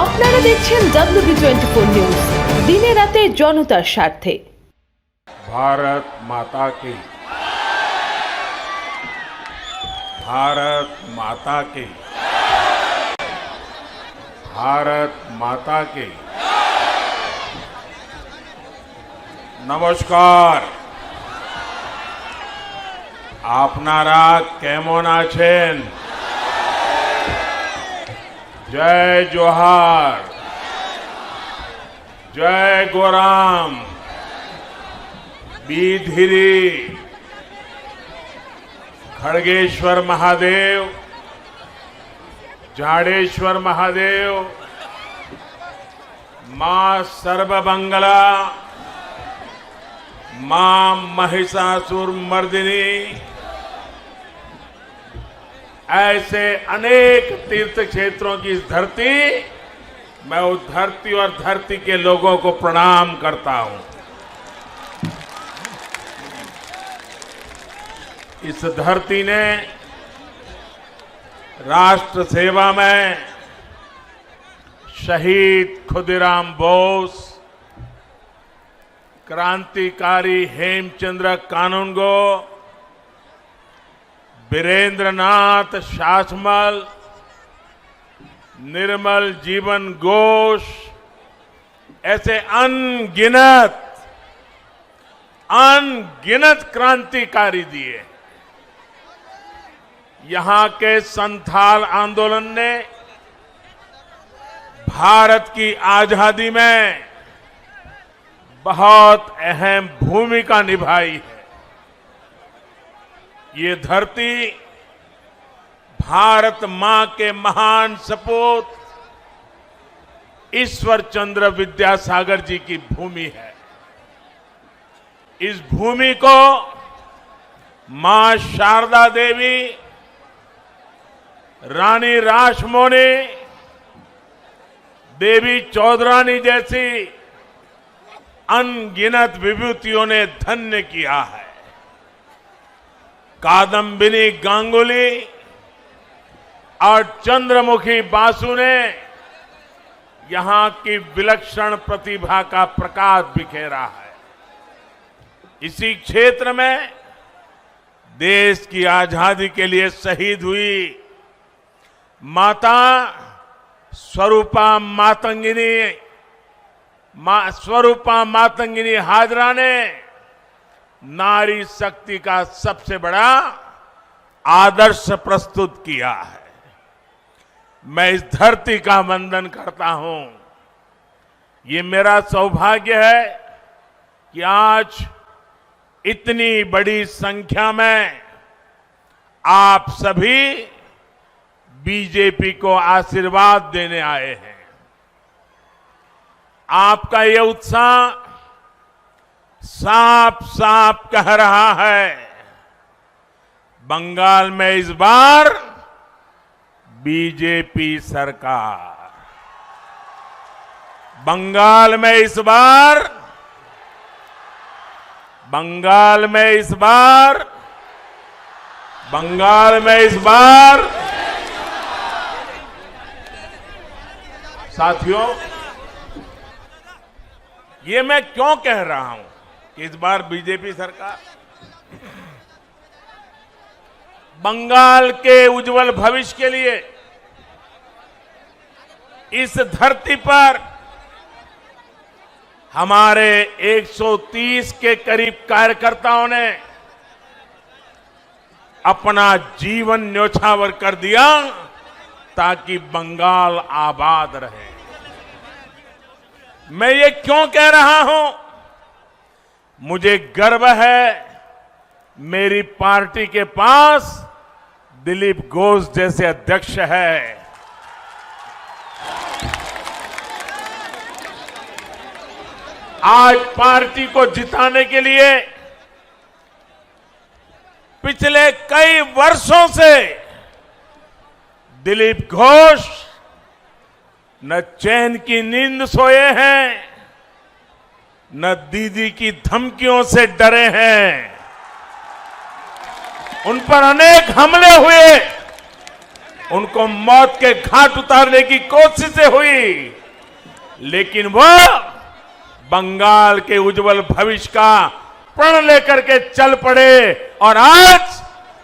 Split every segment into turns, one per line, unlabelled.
আপনারা দেখছেন WB24 news, দিনে রাতে জনতার স্বার্থে।
भारत माता की, भारत माता की, भारत माता की। नमस्कार, आपनारा केमन आछेन? जय जोहार, जय गोराम, बीधिरी, खड़गेश्वर महादेव, जाडेश्वर महादेव, मां सर्वमंगला, मां महिषासुर मर्दिनी, ऐसे अनेक तीर्थ क्षेत्रों की इस धरती, मैं उस धरती और धरती के लोगों को प्रणाम करता हूं। इस धरती ने राष्ट्र सेवा में शहीद खुदीराम बोस, क्रांतिकारी हेमचंद्र कानूनगो, वीरेंद्रनाथ शासमल, निर्मल जीवन घोष, ऐसे अनगिनत क्रांतिकारी दिए। यहां के संथाल आंदोलन ने भारत की आजादी में बहुत अहम भूमिका निभाई है। ये धरती भारत मां के महान सपूत ईश्वर चंद्र विद्यासागर जी की भूमि है। इस भूमि को मां शारदा देवी, रानी रासमोनी, देवी चौधरानी जैसी अनगिनत विभूतियों ने धन्य किया है। कादम्बिनी गांगुली और चंद्रमुखी बासु ने यहां की विलक्षण प्रतिभा का प्रकाश बिखेरा है। इसी क्षेत्र में देश की आजादी के लिए शहीद हुई माता स्वरूपा मातंगिनी हाजरा ने नारी शक्ति का सबसे बड़ा आदर्श प्रस्तुत किया है। मैं इस धरती का वंदन करता हूं। ये मेरा सौभाग्य है कि आज इतनी बड़ी संख्या में आप सभी बीजेपी को आशीर्वाद देने आए हैं। आपका ये उत्साह साफ साफ कह रहा है, बंगाल में इस बार बीजेपी सरकार, बंगाल में इस बार साथियों, ये मैं क्यों कह रहा हूं कि इस बार बीजेपी सरकार? बंगाल के उज्जवल भविष्य के लिए इस धरती पर हमारे 130 के करीब कार्यकर्ताओं ने अपना जीवन न्योछावर कर दिया ताकि बंगाल आबाद रहे। मैं ये क्यों कह रहा हूं? मुझे गर्व है मेरी पार्टी के पास दिलीप घोष जैसे अध्यक्ष है। आज पार्टी को जिताने के लिए पिछले कई वर्षों से दिलीप घोष न चैन की नींद सोए हैं, न दीदी की धमकियों से डरे हैं। उन पर अनेक हमले हुए, उनको मौत के घाट उतारने की कोशिशें हुई, लेकिन वो बंगाल के उज्जवल भविष्य का प्रण लेकर के चल पड़े और आज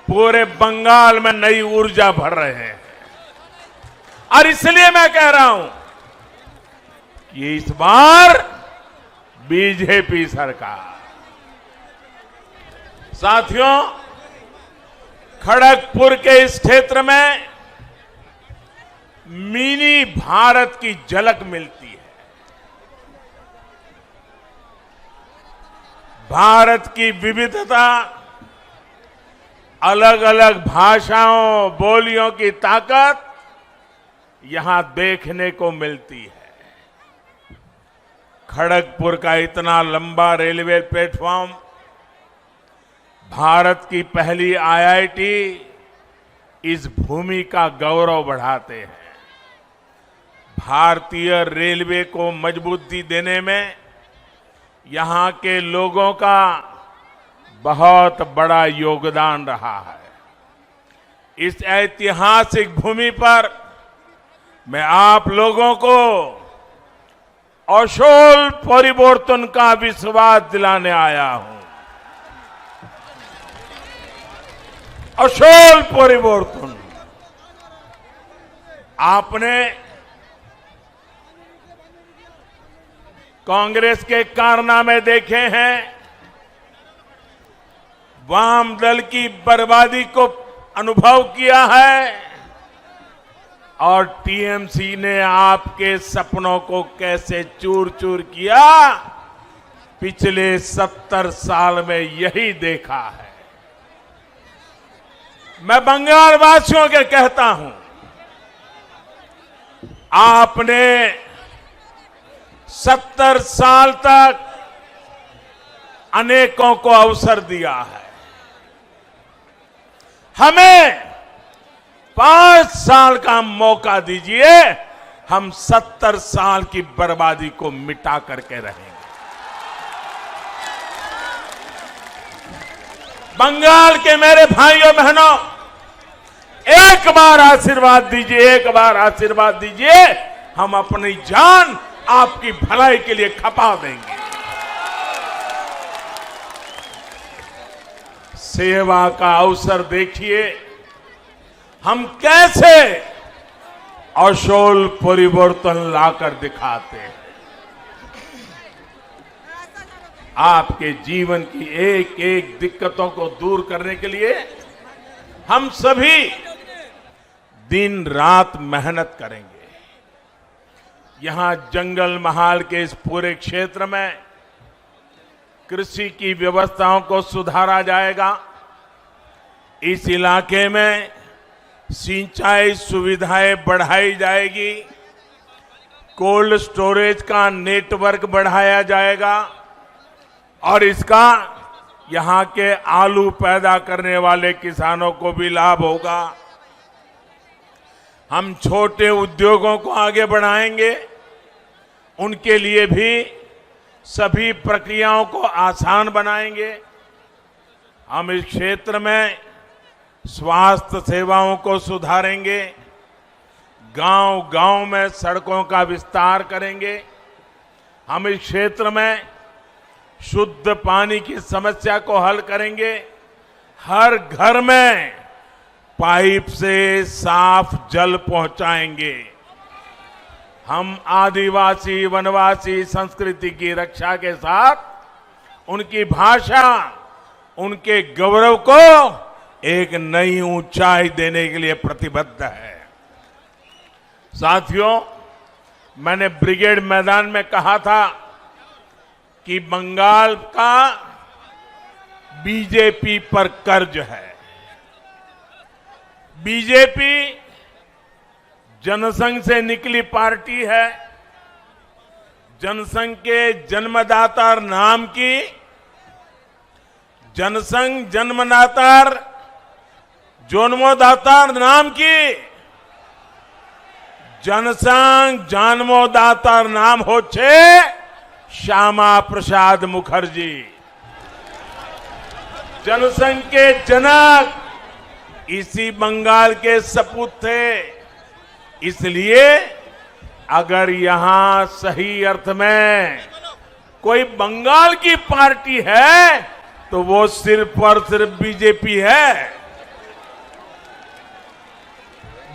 पूरे बंगाल में नई ऊर्जा भर रहे हैं। और इसलिए मैं कह रहा हूं कि इस बार बीजेपी सरकार, साथियों, खड़गपुर के इस क्षेत्र में मिनी भारत की झलक मिलती है। भारत की विविधता, अलग अलग भाषाओं बोलियों की ताकत यहां देखने को मिलती है। खड़गपुर का इतना लंबा रेलवे प्लेटफॉर्म भारत की पहली आईआईटी इस भूमि का गौरव बढ़ाते हैं। भारतीय रेलवे को मजबूती देने में यहां के लोगों का बहुत बड़ा योगदान रहा है। इस ऐतिहासिक भूमि पर मैं आप लोगों को असोल परिवर्तन का विश्वास दिलाने आया हूं। असोल परिवर्तन। आपने कांग्रेस के कारनामे देखे हैं, वाम दल की बर्बादी को अनुभव किया है और टीएमसी ने आपके सपनों को कैसे चूर चूर किया, पिछले 70 साल में यही देखा है। मैं बंगाल वासियों के कहता हूं, आपने 70 साल तक अनेकों को अवसर दिया है। हमें 5 साल का मौका दीजिए, हम 70 साल की बर्बादी को मिटा करके रहेंगे। बंगाल के मेरे भाइयों बहनों, एक बार आशीर्वाद दीजिए, एक बार आशीर्वाद दीजिए, हम अपनी जान आपकी भलाई के लिए खपा देंगे। सेवा का अवसर देखिए, हम कैसे असोल परिवर्तन लाकर दिखाते हैं। आपके जीवन की एक एक दिक्कतों को दूर करने के लिए हम सभी दिन रात मेहनत करेंगे। यहां जंगल महाल के इस पूरे क्षेत्र में कृषि की व्यवस्थाओं को सुधारा जाएगा। इस इलाके में सिंचाई सुविधाएं बढ़ाई जाएगी, कोल्ड स्टोरेज का नेटवर्क बढ़ाया जाएगा और इसका यहां के आलू पैदा करने वाले किसानों को भी लाभ होगा। हम छोटे उद्योगों को आगे बढ़ाएंगे, उनके लिए भी सभी प्रक्रियाओं को आसान बनाएंगे। हम इस क्षेत्र में स्वास्थ्य सेवाओं को सुधारेंगे, गांव-गांव में सड़कों का विस्तार करेंगे। हम इस क्षेत्र में शुद्ध पानी की समस्या को हल करेंगे। हर घर में पाइप से साफ जल पहुंचाएंगे। हम आदिवासी वनवासी संस्कृति की रक्षा के साथ उनकी भाषा, उनके गौरव को एक नई ऊंचाई देने के लिए प्रतिबद्ध है। साथियों, मैंने ब्रिगेड मैदान में कहा था कि बंगाल का बीजेपी पर कर्ज है। बीजेपी जनसंघ से निकली पार्टी है। जनसंघ के जन्मदाता नाम की, जनसंघ जन्मदाता जन्मदाता नाम की, जनसंघ जन्मदाता नाम होच्छे श्यामा प्रसाद मुखर्जी। जनसंघ के जनक इसी बंगाल के सपूत थे। इसलिए अगर यहां सही अर्थ में कोई बंगाल की पार्टी है तो वो सिर्फ और सिर्फ बीजेपी है।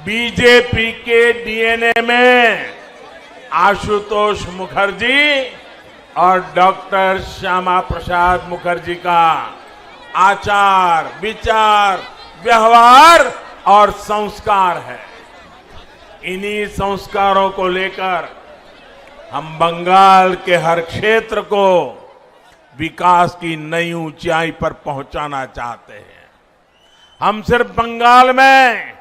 बीजेपी के डीएनए में आशुतोष मुखर्जी और डॉक्टर श्यामा प्रसाद मुखर्जी का आचार, विचार, व्यवहार और संस्कार है। इन्हीं संस्कारों को लेकर हम बंगाल के हर क्षेत्र को विकास की नई ऊंचाई पर पहुंचाना चाहते हैं। हम सिर्फ बंगाल में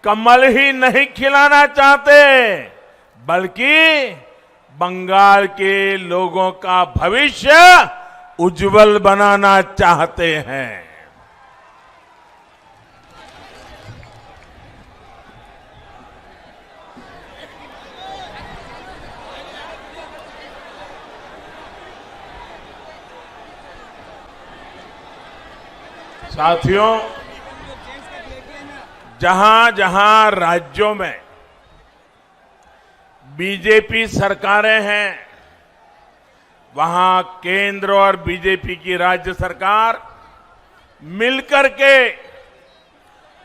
कमल ही नहीं खिलाना चाहते, बल्कि बंगाल के लोगों का भविष्य उज्जवल बनाना चाहते हैं। साथियों, जहां जहां राज्यों में बीजेपी सरकारें हैं, वहां केंद्र और बीजेपी की राज्य सरकार मिलकर के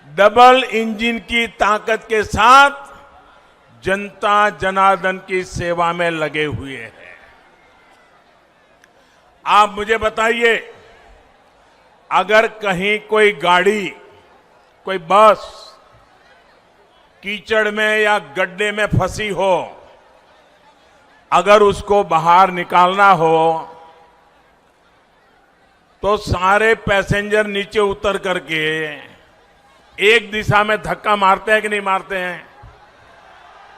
डबल इंजन की ताकत के साथ जनता जनार्दन की सेवा में लगे हुए हैं। आप मुझे बताइए, अगर कहीं कोई गाड़ी, कोई बस कीचड़ में या गड्ढे में फंसी हो, अगर उसको बाहर निकालना हो तो सारे पैसेंजर नीचे उतर करके एक दिशा में धक्का मारते हैं कि नहीं मारते हैं?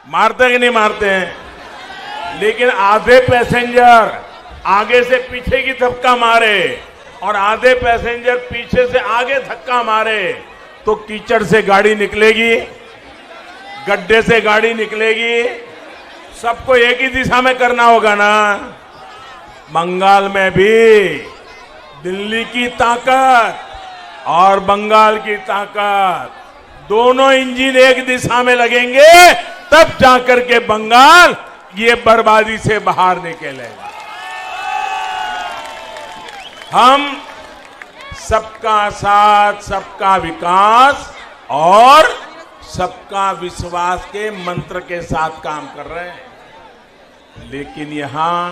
मारते हैं कि नहीं मारते हैं? लेकिन आधे पैसेंजर आगे से पीछे की धक्का मारे और आधे पैसेंजर पीछे से आगे धक्का मारे तो कीचड़ से गाड़ी निकलेगी, गड्ढे से गाड़ी निकलेगी। सबको एक ही दिशा में करना होगा ना। बंगाल में भी दिल्ली की ताकत और बंगाल की ताकत, दोनों इंजन एक दिशा में लगेंगे, तब जाकर के बंगाल ये बर्बादी से बाहर निकलेगा। हम सबका साथ, सबका विकास और सबका विश्वास के मंत्र के साथ काम कर रहे हैं। लेकिन यहां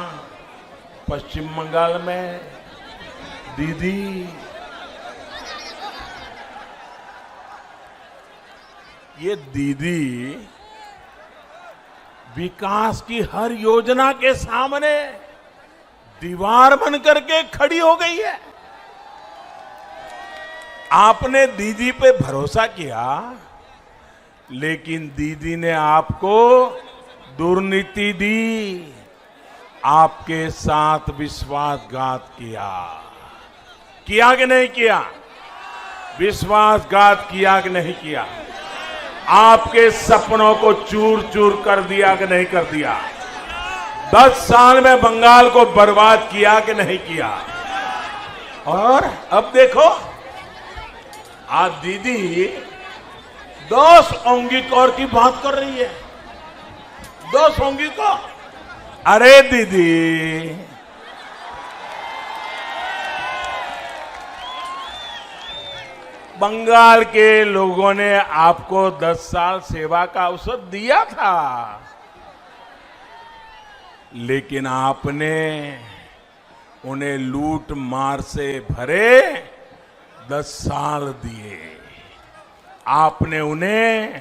पश्चिम बंगाल में दीदी, ये दीदी विकास की हर योजना के सामने दीवार बन करके खड़ी हो गई है। आपने दीदी पे भरोसा किया, लेकिन दीदी ने आपको दुर्नीति दी, आपके साथ विश्वासघात किया। किया कि नहीं किया? विश्वासघात किया कि नहीं किया? आपके सपनों को चूर चूर कर दिया कि नहीं कर दिया? 10 साल में बंगाल को बर्बाद किया कि नहीं किया? और अब देखो, आज दीदी 10 औंगीकौर की बात कर रही है। 10 औंगीकौर। अरे दीदी, बंगाल के लोगों ने आपको 10 साल सेवा का अवसर दिया था, लेकिन आपने उन्हें लूट मार से भरे 10 साल दिए। आपने उन्हें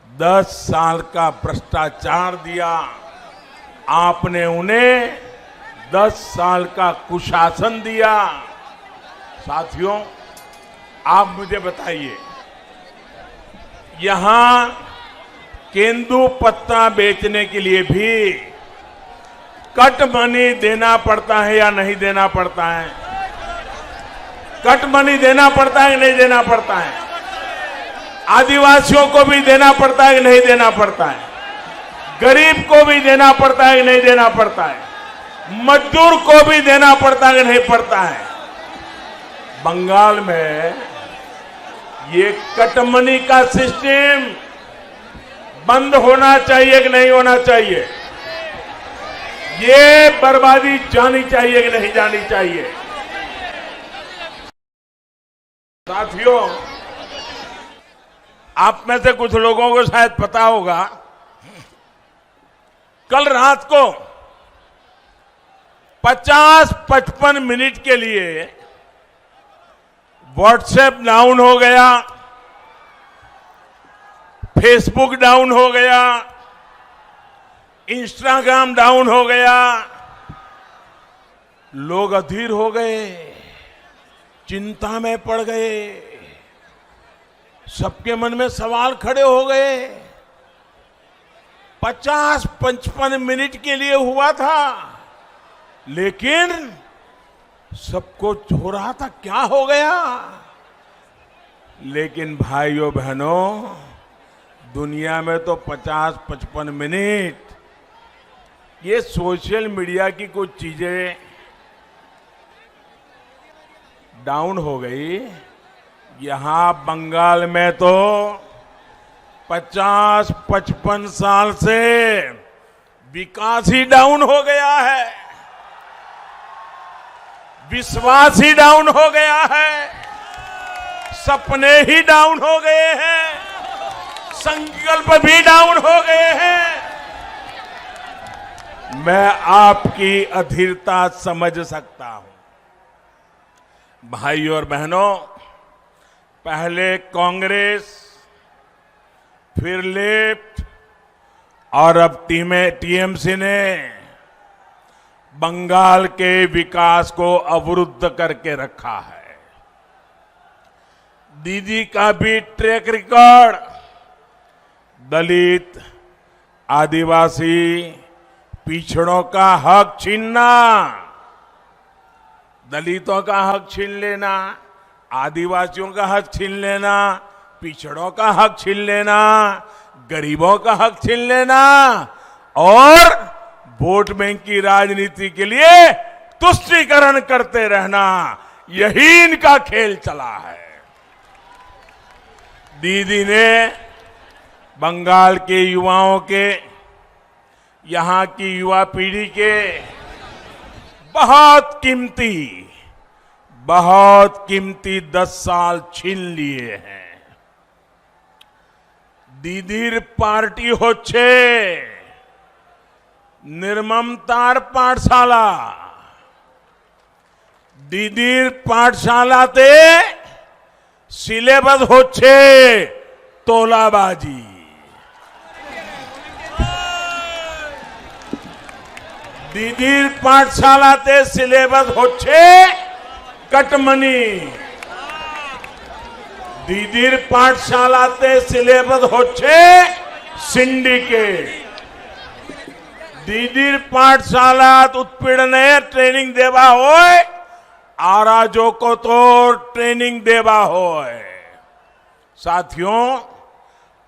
10 साल का भ्रष्टाचार दिया। आपने उन्हें 10 साल का कुशासन दिया। साथियों, आप मुझे बताइए, यहां केंदू पत्ता बेचने के लिए भी कट मनी देना पड़ता है या नहीं देना पड़ता है? कट मनी देना पड़ता है कि नहीं देना पड़ता है? आदिवासियों को भी देना पड़ता है कि नहीं देना पड़ता है? गरीब को भी देना पड़ता है कि नहीं देना पड़ता है? मजदूर को भी देना पड़ता है कि नहीं पड़ता है? बंगाल में ये कटमनी का सिस्टम बंद होना चाहिए कि नहीं होना चाहिए? ये बर्बादी जानी चाहिए कि नहीं जानी चाहिए? साथियों, आप में से कुछ लोगों को शायद पता होगा, कल रात को 50-55 मिनट के लिए व्हाट्सएप डाउन हो गया, फेसबुक डाउन हो गया, इंस्टाग्राम डाउन हो गया। लोग अधीर हो गए, चिंता में पड़ गए, सबके मन में सवाल खड़े हो गए। 50-55 मिनट के लिए हुआ था, लेकिन सबको हो रहा था क्या हो गया। लेकिन भाइयों बहनों, दुनिया में तो 50-55 मिनट ये सोशल मीडिया की कुछ चीजें डाउन हो गई। यहां बंगाल में तो 50-55 साल से विकास ही डाउन हो गया है, विश्वास ही डाउन हो गया है, सपने ही डाउन हो गए हैं, संकल्प भी डाउन हो गए हैं। मैं आपकी अधीरता समझ सकता हूं। भाइयों और बहनों, पहले कांग्रेस, फिर लेफ्ट और अब टीएमसी ने बंगाल के विकास को अवरुद्ध करके रखा है। दीदी का भी ट्रैक रिकॉर्ड दलित, आदिवासी, पिछड़ों का हक छीनना, दलितों का हक छीन लेना, आदिवासियों का हक छीन लेना, पिछड़ों का हक छीन लेना, गरीबों का हक छीन लेना और वोट बैंक की राजनीति के लिए तुष्टीकरण करते रहना, यही इनका खेल चला है। दीदी ने बंगाल के युवाओं के, यहां की युवा पीढ़ी के बहुत कीमती 10 साल छीन लिए हैं। दीदीर पार्टी होच्छे निर्ममतार पाठशाला। दीदीर पाठशालाते सिलेबस होच्छे तोलाबाजी। दीदीर पाठशालाते सिलेबस होच्छे कटमनी। दीदीर पाठशालाते सिलेबस होच्छे सिंडिकेट। दीदीर पाठशालात उत्पीड़ने ट्रेनिंग देवा होय, आराजो को तो ट्रेनिंग देवा होय। साथियों,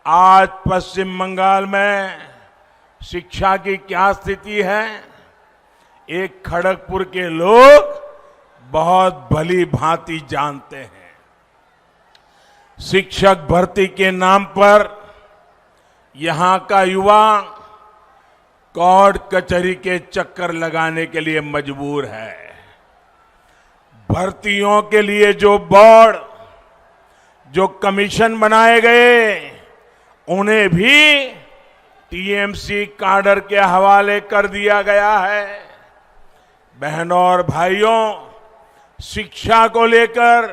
आज पश्चिम बंगाल में शिक्षा की क्या स्थिति है, एक खड़गपुर के लोग बहुत भली भांति जानते हैं। शिक्षक भर्ती के नाम पर यहां का युवा कोर्ट कचहरी के चक्कर लगाने के लिए मजबूर है। भर्तियों के लिए जो बोर्ड, जो कमीशन बनाए गए, उन्हें भी टीएमसी काडर के हवाले कर दिया गया है। बहनों और भाइयों, शिक्षा को लेकर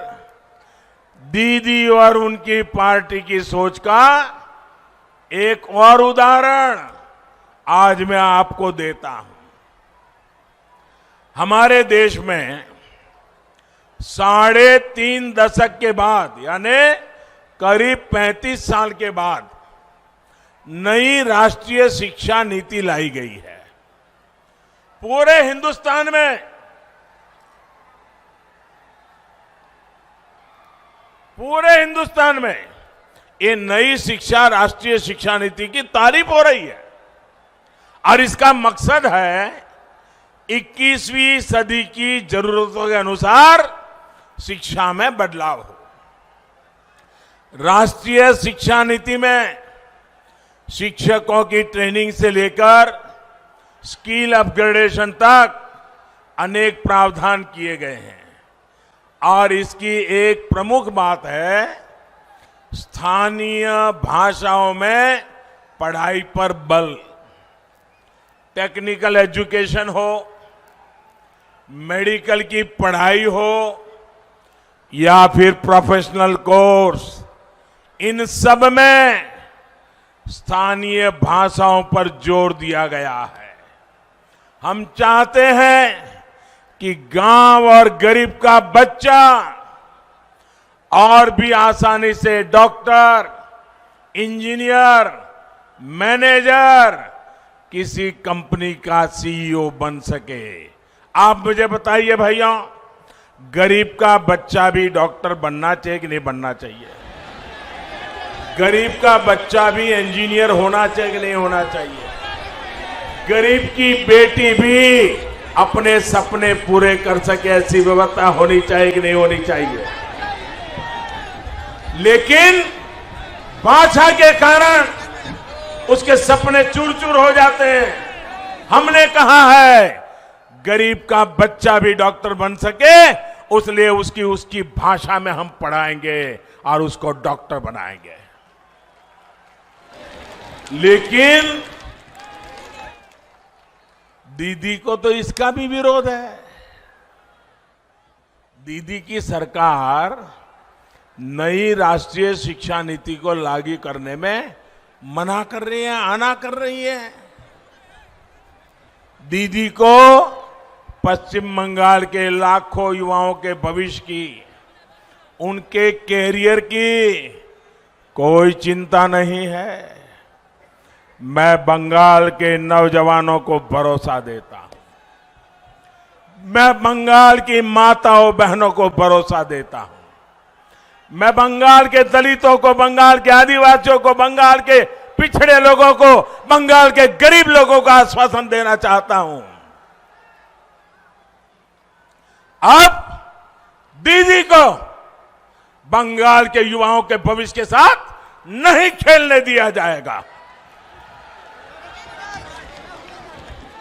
दीदी और उनकी पार्टी की सोच का एक और उदाहरण आज मैं आपको देता हूं। हमारे देश में 3.5 दशक के बाद, यानी करीब 35 साल के बाद नई राष्ट्रीय शिक्षा नीति लाई गई है। पूरे हिंदुस्तान में ये नई शिक्षा, राष्ट्रीय शिक्षा नीति की तारीफ हो रही है और इसका मकसद है 21वीं सदी की जरूरतों के अनुसार शिक्षा में बदलाव हो। राष्ट्रीय शिक्षा नीति में शिक्षकों की ट्रेनिंग से लेकर स्किल अपग्रेडेशन तक अनेक प्रावधान किए गए हैं और इसकी एक प्रमुख बात है स्थानीय भाषाओं में पढ़ाई पर बल। टेक्निकल एजुकेशन हो, मेडिकल की पढ़ाई हो या फिर प्रोफेशनल कोर्स, इन सब में स्थानीय भाषाओं पर जोर दिया गया है। हम चाहते हैं कि गांव और गरीब का बच्चा और भी आसानी से डॉक्टर, इंजीनियर, मैनेजर, किसी कंपनी का सीईओ बन सके। आप मुझे बताइए भैया, गरीब का बच्चा भी डॉक्टर बनना चाहिए कि नहीं बनना चाहिए? गरीब का बच्चा भी इंजीनियर होना चाहिए कि नहीं होना चाहिए? गरीब की बेटी भी अपने सपने पूरे कर सके, ऐसी व्यवस्था होनी चाहिए कि नहीं होनी चाहिए? लेकिन भाषा के कारण उसके सपने चूर चूर हो जाते हैं। हमने कहा है गरीब का बच्चा भी डॉक्टर बन सके, उसलिए उसकी भाषा में हम पढ़ाएंगे और उसको डॉक्टर बनाएंगे। लेकिन दीदी को तो इसका भी विरोध है। दीदी की सरकार नई राष्ट्रीय शिक्षा नीति को लागू करने में मना कर रही है, आना कर रही है। दीदी को पश्चिम बंगाल के लाखों युवाओं के भविष्य की, उनके कैरियर की कोई चिंता नहीं है। मैं बंगाल के नौजवानों को भरोसा देता हूं, मैं बंगाल की माताओं बहनों को भरोसा देता हूं, मैं बंगाल के दलितों को, बंगाल के आदिवासियों को, बंगाल के पिछड़े लोगों को, बंगाल के गरीब लोगों को आश्वासन देना चाहता हूं। अब दीदी को बंगाल के युवाओं के भविष्य के साथ नहीं खेलने दिया जाएगा।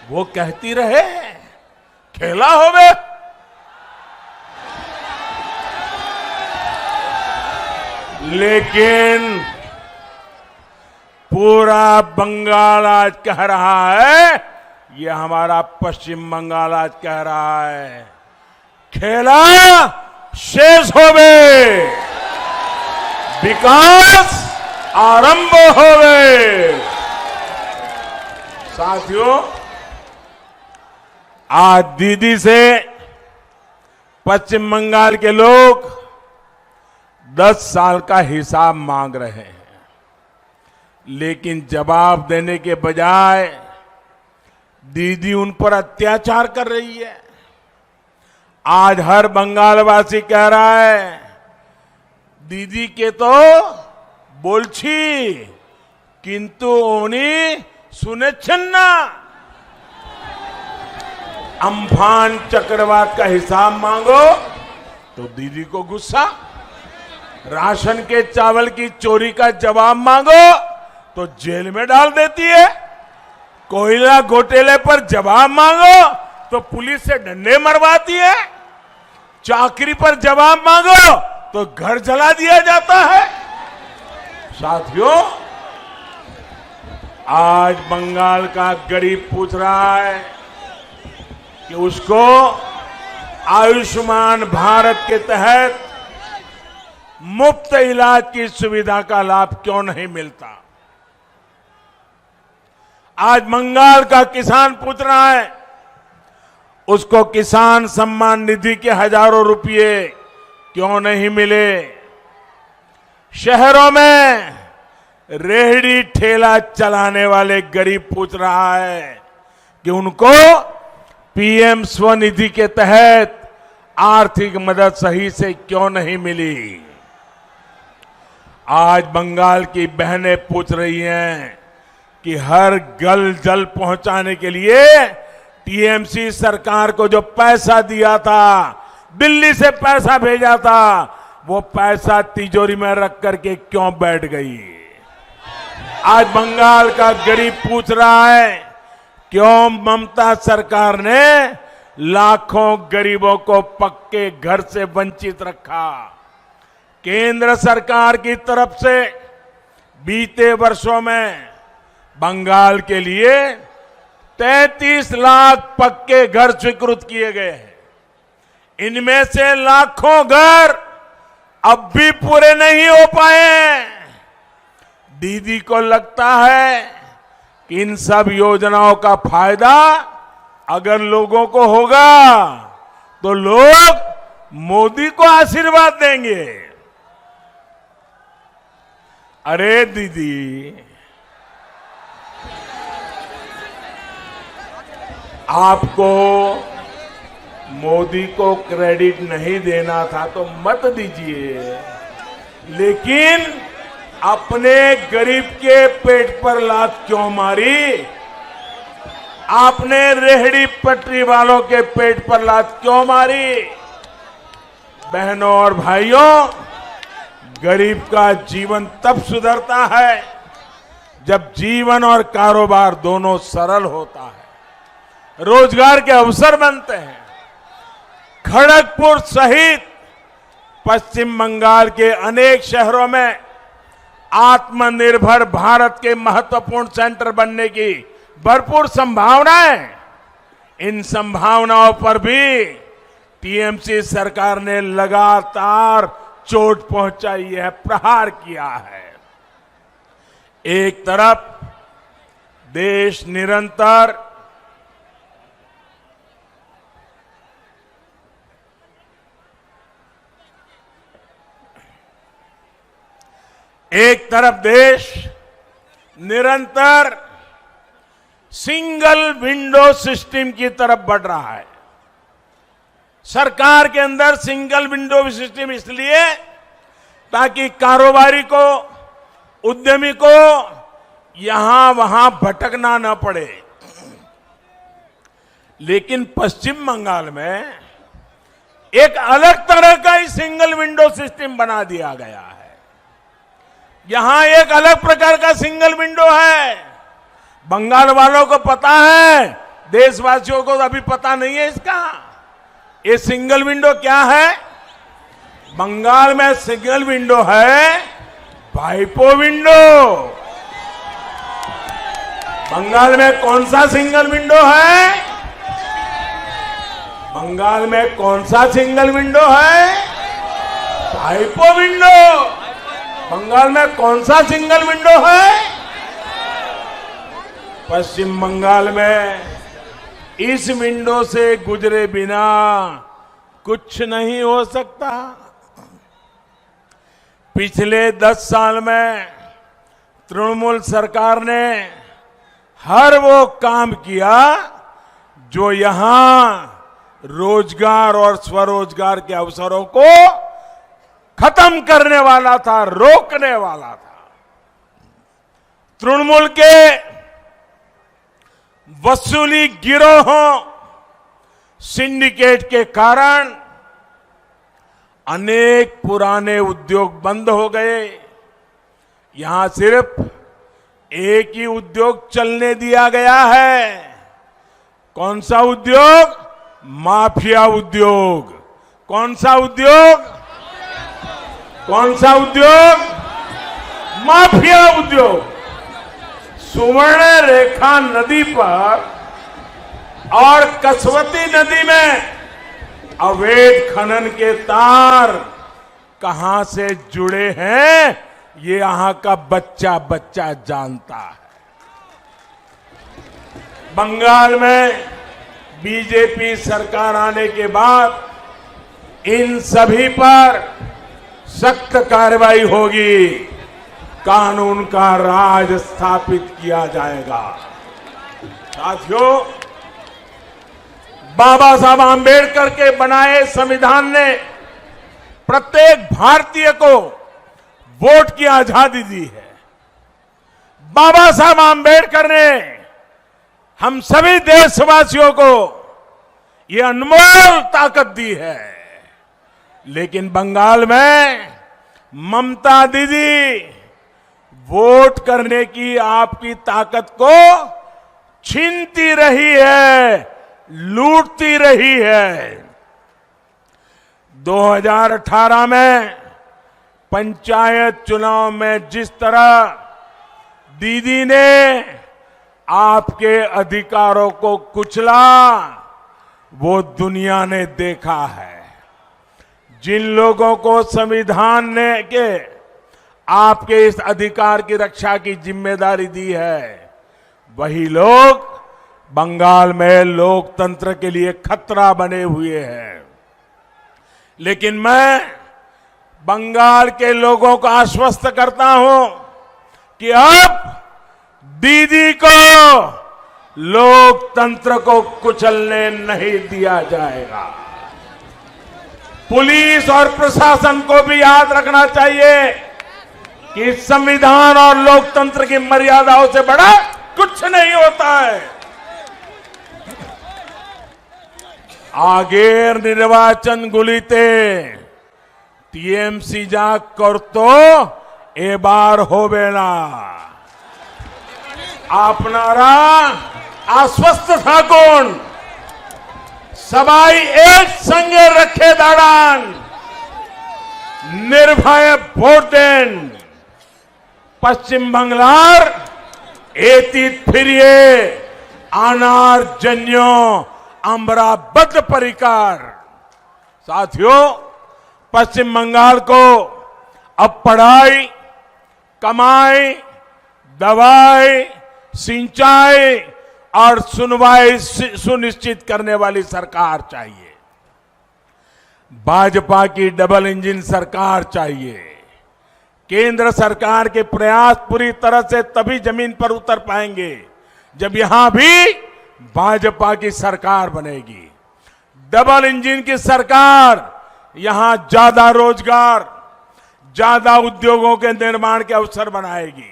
वो कहती रहे खेला होवे, लेकिन पूरा बंगाल आज कह रहा है, ये हमारा पश्चिम बंगाल आज कह रहा है, खेला शेष होवे, विकास आरंभ होवे। साथियों, आज दीदी से पश्चिम बंगाल के लोग 10 साल का हिसाब मांग रहे हैं, लेकिन जवाब देने के बजाय दीदी उन पर अत्याचार कर रही है। आज हर बंगालवासी कह रहा है दीदी के तो बोलछी किंतु उन्हीं सुने छन्ना। अम्फान चक्रवात का हिसाब मांगो तो दीदी को गुस्सा, राशन के चावल की चोरी का जवाब मांगो तो जेल में डाल देती है, कोयला घोटाले पर जवाब मांगो तो पुलिस से डंडे मरवाती है, चाकरी पर जवाब मांगो तो घर जला दिया जाता है। साथियों, आज बंगाल का गरीब पूछ रहा है कि उसको आयुष्मान भारत के तहत मुफ्त इलाज की सुविधा का लाभ क्यों नहीं मिलता। आज बंगाल का किसान पूछ रहा है उसको किसान सम्मान निधि के हजारों रुपए क्यों नहीं मिले। शहरों में रेहड़ी ठेला चलाने वाले गरीब पूछ रहा है कि उनको पीएम स्वनिधि के तहत आर्थिक मदद सही से क्यों नहीं मिली। आज बंगाल की बहनें पूछ रही हैं कि हर गल जल पहुंचाने के लिए टीएमसी सरकार को जो पैसा दिया था, दिल्ली से पैसा भेजा था, वो पैसा तिजोरी में रख करके क्यों बैठ गई? आज बंगाल का गरीब पूछ रहा है क्यों ममता सरकार ने लाखों गरीबों को पक्के घर से वंचित रखा। केंद्र सरकार की तरफ से बीते वर्षों में बंगाल के लिए 33 लाख पक्के घर स्वीकृत किए गए हैं। इनमें से लाखों घर अब भी पूरे नहीं हो पाए हैं। दीदी को लगता है कि इन सब योजनाओं का फायदा अगर लोगों को होगा तो लोग मोदी को आशीर्वाद देंगे। अरे दीदी, आपको मोदी को क्रेडिट नहीं देना था तो मत दीजिए, लेकिन अपने गरीब के पेट पर लात क्यों मारी? आपने रेहड़ी पटरी वालों के पेट पर लात क्यों मारी? बहनों और भाइयों, गरीब का जीवन तब सुधरता है जब जीवन और कारोबार दोनों सरल होता है, रोजगार के अवसर बनते हैं। खड़गपुर सहित पश्चिम बंगाल के अनेक शहरों में आत्मनिर्भर भारत के महत्वपूर्ण सेंटर बनने की भरपूर संभावनाएं। इन संभावनाओं पर भी टीएमसी सरकार ने लगातार चोट पहुंचाई है, प्रहार किया है। एक तरफ देश निरंतर सिंगल विंडो सिस्टम की तरफ बढ़ रहा है। सरकार के अंदर सिंगल विंडो सिस्टम इसलिए ताकि कारोबारी को, उद्यमी को यहां वहां भटकना न पड़े। लेकिन पश्चिम बंगाल में एक अलग तरह का ही सिंगल विंडो सिस्टम बना दिया गया है। यहां एक अलग प्रकार का सिंगल विंडो है। बंगाल वालों को पता है, देशवासियों को अभी पता नहीं है इसका। ये सिंगल विंडो क्या है? बंगाल में सिंगल विंडो है भाइपो विंडो। बंगाल में कौन सा सिंगल विंडो है? बंगाल में कौन सा सिंगल विंडो है? भाइपो विंडो। बंगाल में कौन सा सिंगल विंडो है? पश्चिम बंगाल में इस विंडो से गुजरे बिना कुछ नहीं हो सकता। पिछले 10 साल में तृणमूल सरकार ने हर वो काम किया जो यहां रोजगार और स्वरोजगार के अवसरों को खत्म करने वाला था, रोकने वाला था। तृणमूल के वसूली गिरोहों, सिंडिकेट के कारण अनेक पुराने उद्योग बंद हो गए। यहां सिर्फ एक ही उद्योग चलने दिया गया है। कौन सा उद्योग? माफिया उद्योग। कौन सा उद्योग? कौन सा उद्योग? माफिया उद्योग। सुवर्ण रेखा नदी पर और कसवती नदी में अवैध खनन के तार कहां से जुड़े हैं, ये यहां का बच्चा बच्चा जानता है। बंगाल में बीजेपी सरकार आने के बाद इन सभी पर सख्त कार्रवाई होगी, कानून का राज स्थापित किया जाएगा। साथियों, बाबा साहब आंबेडकर के बनाए संविधान ने प्रत्येक भारतीय को वोट की आजादी दी है। बाबा साहब आंबेडकर ने हम सभी देशवासियों को ये अनमोल ताकत दी है। लेकिन बंगाल में ममता दीदी वोट करने की आपकी ताकत को छीनती रही है, लूटती रही है। 2018 में पंचायत चुनाव में जिस तरह दीदी ने आपके अधिकारों को कुचला, वो दुनिया ने देखा है। जिन लोगों को संविधान ने के आपके इस अधिकार की रक्षा की जिम्मेदारी दी है, वही लोग बंगाल में लोकतंत्र के लिए खतरा बने हुए हैं। लेकिन मैं बंगाल के लोगों को आश्वस्त करता हूं कि अब दीदी को लोकतंत्र को कुचलने नहीं दिया जाएगा। पुलिस और प्रशासन को भी याद रखना चाहिए कि संविधान और लोकतंत्र की मर्यादाओं से बड़ा कुछ नहीं होता है। আগের নির্বাচনগুলিতে টিএমসি যা করত এবার হবে না। আপনারা আশ্বস্ত থাকুন, সবাই একসঙ্গে রক্ষে দাঁড়ান, নির্ভয়ে ভোট দেন। পশ্চিম বাংলার এতিত ফিরিয়ে আনার জন্য আমরা बद्धपरिकर। साथियों, पश्चिम बंगाल को अब पढ़ाई, कमाई, दवाई, सिंचाई और सुनवाई सुनिश्चित करने वाली सरकार चाहिए। भाजपा की डबल इंजन सरकार चाहिए। केंद्र सरकार के प्रयास पूरी तरह से तभी जमीन पर उतर पाएंगे जब यहां भी भाजपा की सरकार बनेगी। डबल इंजन की सरकार यहां ज्यादा रोजगार, ज्यादा उद्योगों के निर्माण के अवसर बनाएगी।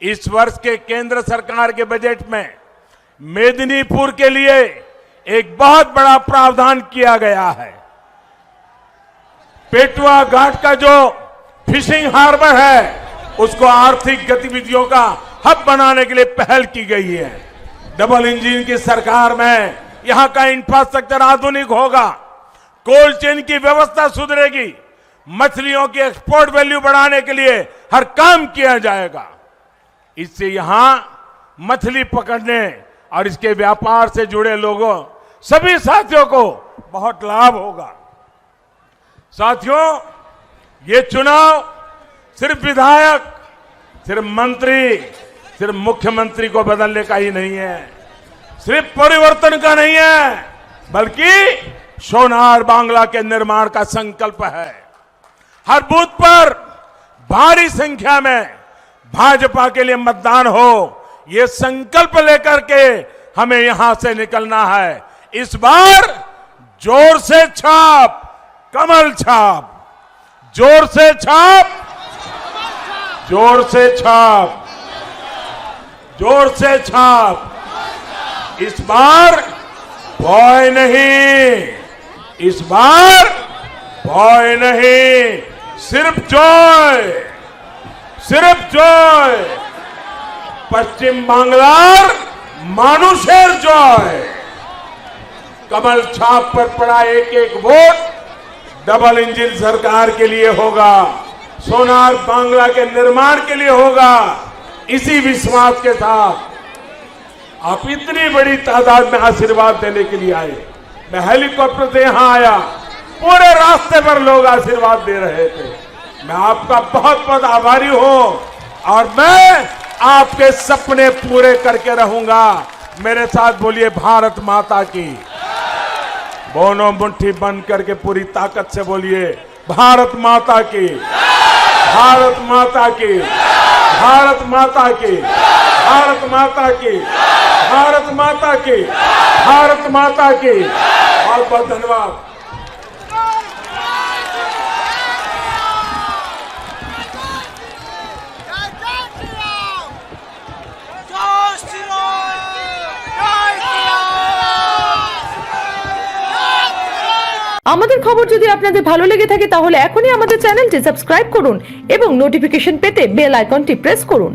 इस वर्ष के केंद्र सरकार के बजट में मेदिनीपुर के लिए एक बहुत बड़ा प्रावधान किया गया है। पेटुआ घाट का जो फिशिंग हार्बर है, उसको आर्थिक गतिविधियों का हब बनाने के लिए पहल की गई है। डबल इंजन की सरकार में यहां का इंफ्रास्ट्रक्चर आधुनिक होगा, कोल्ड चेन की व्यवस्था सुधरेगी, मछलियों की एक्सपोर्ट वैल्यू बढ़ाने के लिए हर काम किया जाएगा। इससे यहां मछली पकड़ने और इसके व्यापार से जुड़े लोगों, सभी साथियों को बहुत लाभ होगा। साथियों, ये चुनाव सिर्फ विधायक, सिर्फ मंत्री, सिर्फ मुख्यमंत्री को बदलने का ही नहीं है, सिर्फ परिवर्तन का नहीं है, बल्कि सोनार बांग्ला के निर्माण का संकल्प है। हर बूथ पर भारी संख्या में भाजपा के लिए मतदान हो, ये संकल्प लेकर के हमें यहां से निकलना है। इस बार जोर से छाप, कमल छाप, जोर से छाप, जोर से छाप, जोर से छाप। इस बार भय नहीं, इस बार भय नहीं, सिर्फ जय, सिर्फ जय। पश्चिम बांग्लार मानुषेर जय। कमल छाप पर पड़ा एक एक वोट डबल इंजन सरकार के लिए होगा, सोनार बांग्ला के निर्माण के लिए होगा। इसी विश्वास के साथ आप इतनी बड़ी तादाद में आशीर्वाद देने के लिए आए। मैं हेलीकॉप्टर से यहां आया, पूरे रास्ते पर लोग आशीर्वाद दे रहे थे। मैं आपका बहुत बहुत आभारी हूं और मैं आपके सपने पूरे करके रहूंगा। मेरे साथ बोलिए भारत माता की। दोनों मुट्ठी बंद करके पूरी ताकत से बोलिए भारत माता की, भारत माता की, भारत माता की, भारत माता की, भारत माता की, भारत माता की। बहुत बहुत धन्यवाद।
আমাদের খবর যদি আপনাদের ভালো লেগে থাকে তাহলে এখনই আমাদের চ্যানেলটি সাবস্ক্রাইব করুন এবং নোটিফিকেশন পেতে বেল আইকনটি প্রেস করুন।